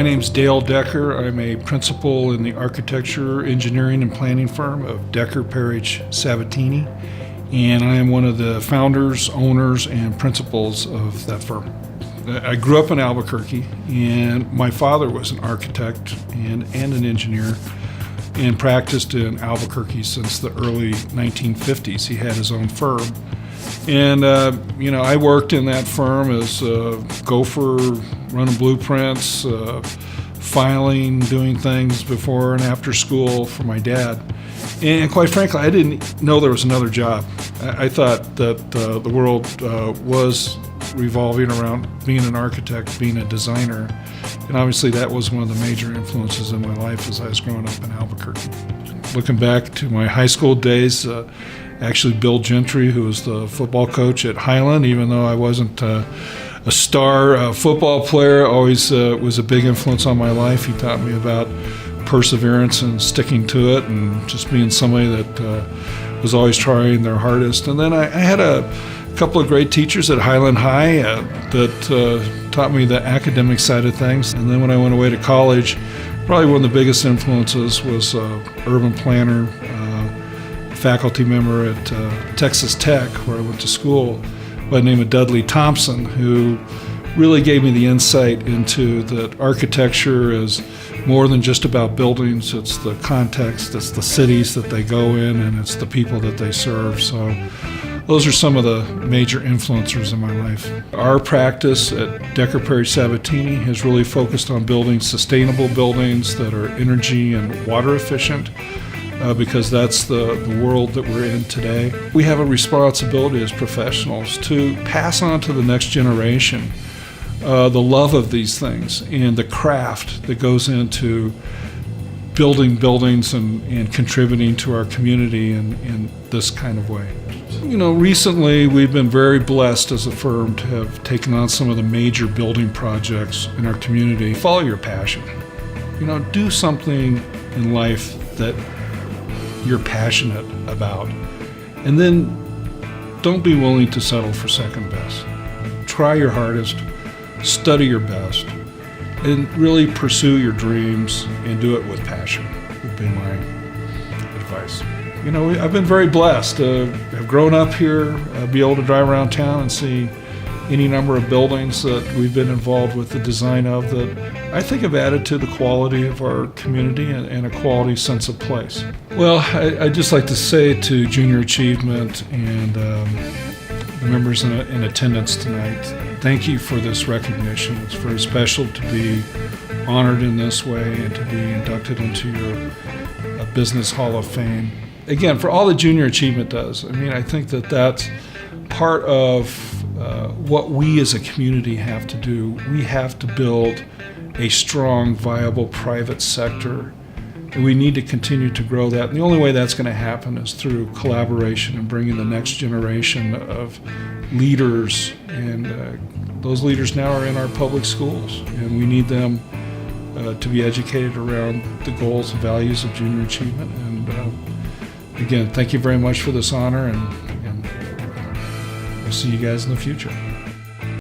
My name's Dale Dekker. I'm a principal in the architecture, engineering, and planning firm of Dekker, Parrish, Sabatini, and I am one of the founders, owners, and principals of that firm. I grew up in Albuquerque, and my father was an architect and an engineer and practiced in Albuquerque since the early 1950s. He had his own firm. And, I worked in that firm as a gopher, running blueprints, filing, doing things before and after school for my dad. And quite frankly, I didn't know there was another job. I thought that the world was revolving around being an architect, being a designer. And obviously that was one of the major influences in my life as I was growing up in Albuquerque. Looking back to my high school days, actually Bill Gentry, who was the football coach at Highland, even though I wasn't a star football player, always was a big influence on my life. He taught me about perseverance and sticking to it and just being somebody that was always trying their hardest. And then I had a couple of great teachers at Highland High that taught me the academic side of things. And then when I went away to college, probably one of the biggest influences was urban planner, faculty member at Texas Tech, where I went to school, by the name of Dudley Thompson, who really gave me the insight into that architecture is more than just about buildings. It's the context, it's the cities that they go in, and it's the people that they serve. So those are some of the major influencers in my life. Our practice at Dekker, Parrish, Sabatini has really focused on building sustainable buildings that are energy and water efficient, because that's the world that we're in today. We have a responsibility as professionals to pass on to the next generation the love of these things and the craft that goes into building buildings and contributing to our community in this kind of way. Recently we've been very blessed as a firm to have taken on some of the major building projects in our community. Follow your passion. Do something in life that you're passionate about. And then don't be willing to settle for second best. Try your hardest, study your best, and really pursue your dreams and do it with passion, would be my advice. I've been very blessed. I've grown up here, be able to drive around town and see any number of buildings that we've been involved with the design of that I think have added to the quality of our community and a quality sense of place. Well, I'd just like to say to Junior Achievement and the members in attendance tonight, thank you for this recognition. It's very special to be honored in this way and to be inducted into your Business Hall of Fame. Again, for all that Junior Achievement does, I think that that's part of what we as a community have to do. We have to build a strong, viable private sector, and we need to continue to grow that. And the only way that's going to happen is through collaboration and bringing the next generation of leaders. And those leaders now are in our public schools, and we need them to be educated around the goals and values of Junior Achievement. And again, thank you very much for this honor, and we'll see you guys in the future.